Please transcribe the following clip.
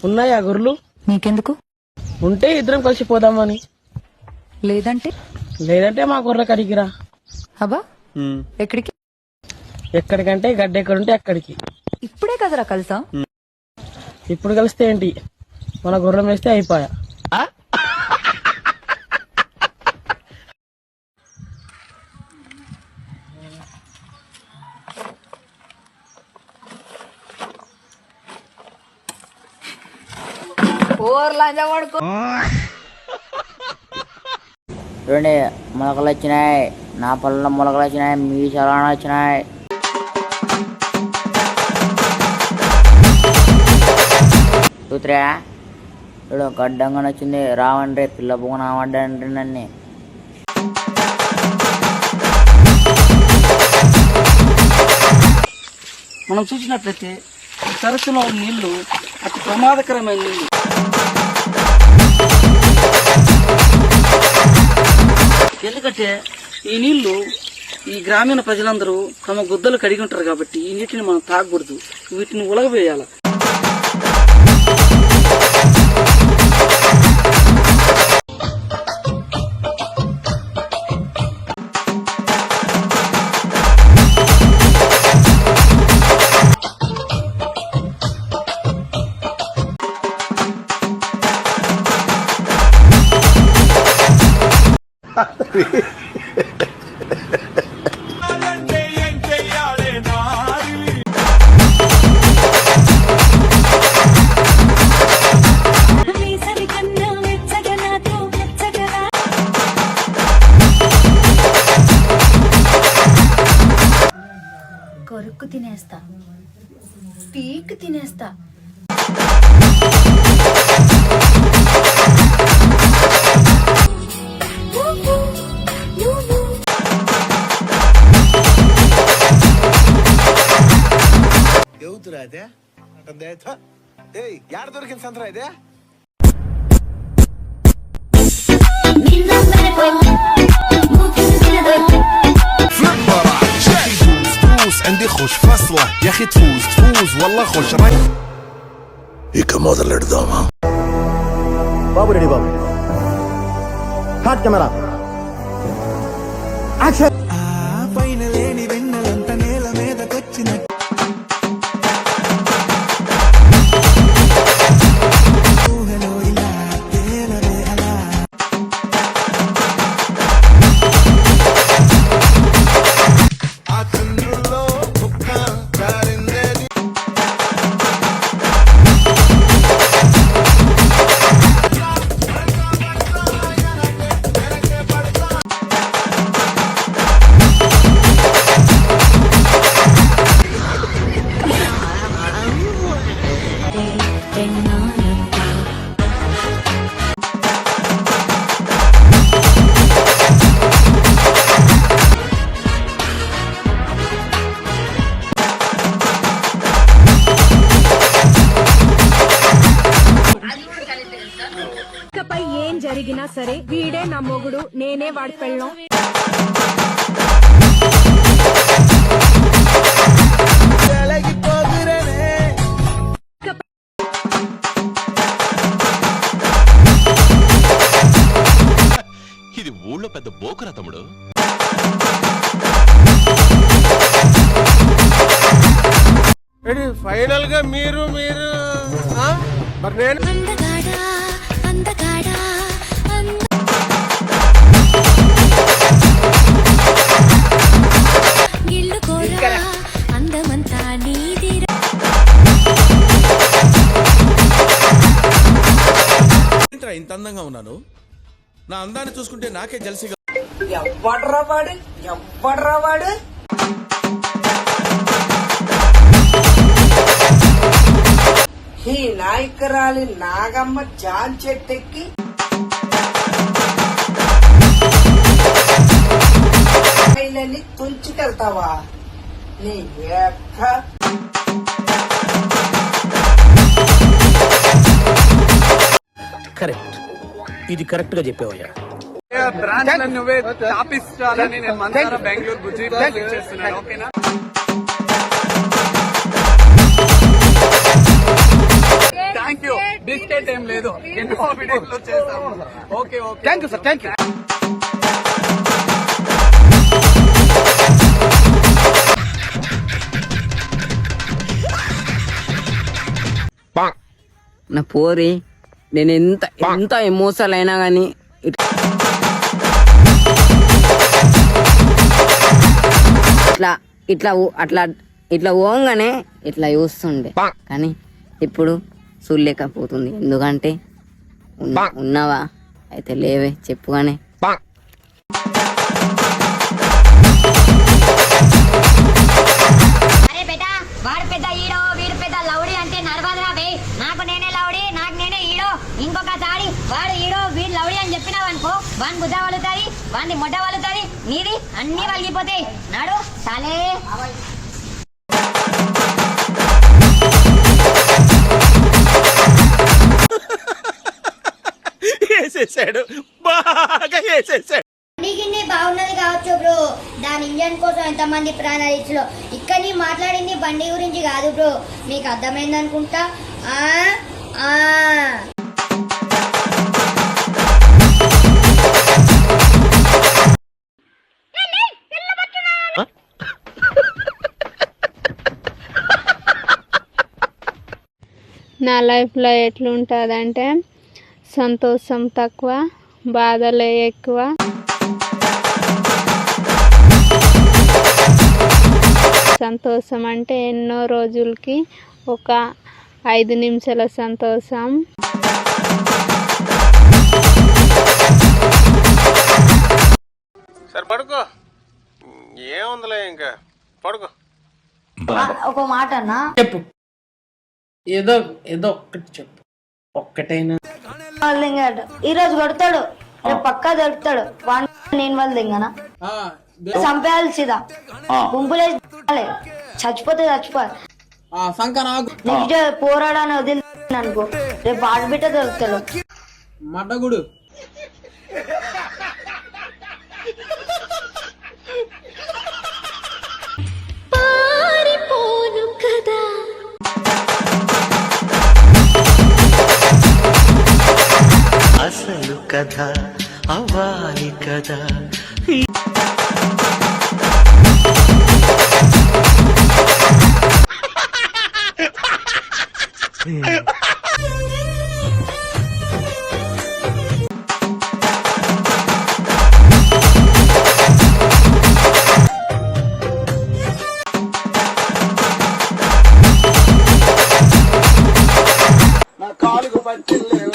ఉన్నాయా గొర్రెలు? నీకెందుకు? ఉంటే ఇద్దరం కలిసి పోదామని. లేదంటే మా గొర్రెల కడికి రా. అబ్బా ఎక్కడికి? ఎక్కడికంటే గడ్డ ఎక్కడుంటే అక్కడికి. ఇప్పుడే కదరా కలిసా? ఇప్పుడు కలిస్తే ఏంటి, మన గొర్రెం వేస్తే అయిపోయా. చూడండి మొలకలు వచ్చినాయి, నా పళ్ళలో మొలకలు వచ్చినాయి, మీ చలానా వచ్చినాయి. చూతురా చూడు గడ్డంగా వచ్చింది. రావండి పిల్ల పోనా వడ్డండి నన్ను. మనం చూసినట్లయితే సరస్సులో నీళ్లు అతి ప్రమాదకరమైన నీళ్లు. ఎందుకంటే ఈ నీళ్లు ఈ గ్రామీణ ప్రజలందరూ తమ గుద్దలు కడిగి ఉంటారు కాబట్టి ఈ నీటిని మనం తాగకూడదు, వీటిని ఉలగవేయాలి. కొరుక్కు తినేస్తా, పీక్ తినేస్తా. ఎవతురా అదే యాడ దొరికింది సంతరా ఇదే? عندي خوش فصلة يا اخي تفوز والله خوش راي. ఇక మొదలెడదామా? బాబు రెడీ బాబు. హాట్ కెమెరా యాక్షన్. పైన లేని వెన్నెలంత నేల మీదకొచ్చిన ఏం జరిగినా సరే వీడే నా మొగుడు, నేనే వాడి పెళ్ళం. ఇది ఊళ్ళో పెద్ద బోకురా తమ్ముడు. ఫైనల్ గా మీరు మరి నేను ఇంత అందంగా ఉన్నాను, నా అందాన్ని చూసుకుంటే నాకే జలసిగా. ఎవ్వడ్రా వాడు? ఈ నాయకురాలి నాగమ్మ జాన్ చెట్టెక్కి తుంచుకెళ్తావా? నీ కరెక్ట్, ఇది కరెక్ట్ గా చెప్పావయ్యా. బ్రాంచ్ నువ్వే స్థాపిస్తానని నేను మందార బెంగళూరు గుజరాత్ చేస్తున్నాను. ఓకేనా? Thank you. మిస్టేక్ ఏం లేదు, ఎన్నో వీడియోలో చేసాము. Okay okay, thank you sir, thank you. నా పోరి, నేను ఎంత ఎంత ఎమోషనల్ అయినా కానీ ఇట్లా ఇట్లా అట్లా ఇట్లా ఓంగానే ఇట్లా చూస్తుండే, కానీ ఇప్పుడు చూడలేకపోతుంది. ఎందుకంటే ఉన్నావా అయితే లేవే చెప్పుగానే. అరే బేటా, వాడు పెద్ద ఈడో వీడు పెద్ద లౌడి అంటే నడవదురా బే. నాకు నేనే లౌడి, నాకు నేనే ఈడో. ఇంకొకసారి వాడు ఈడో వీడు లౌడి అని చెప్పినావు అనుకో, వాని బుద్ధ వలుతుంది, వాని మొడ్డ వలుతుంది, నీది అన్ని వలిగిపోతాయి. నాడు చాలే. వేసేసాడు, బాగా వేసేసాడు. బండి బాగున్నది కావచ్చు బ్రో, దాని ఇంజన్ కోసం ఎంతమంది ప్రాణాలు ఇచ్చలో. ఇక్కడ నీ మాట్లాడింది బండి గురించి కాదు బ్రో, మీకు అర్థమైంది అనుకుంటా. నా లైఫ్లో ఎట్లుంటుందంటే సంతోషం తక్కువ, బాధలే ఎక్కువ. సంతోషం అంటే ఎన్నో రోజులకి ఒక 5 నిమిషాల సంతోషం. సరే పడుకో, ఏముందిలే ఇంకా పడుకో. ఒక మాట అన్నా, చెప్పు, ఏదో ఏదో ఒక్కటి చెప్పు, ఒక్కటైనా. ఈ రోజు కొడతాడు, రేపు పక్కా దొరుకుతాడు. నేను వాళ్ళు దింగనా చంపేయాల్సిదా, గుంపులేసి చచ్చిపోతే చచ్చిపోవాలి. నెక్స్ట్ డే పోరాడాన్ని వదిలి అనుకో, రేపు ఆడబిట్ట దొరుకుతాడు. మడ్డగుడు అసలు కథ అవ్వాలి కదా. నా కాలుకు పట్టిల్లేవు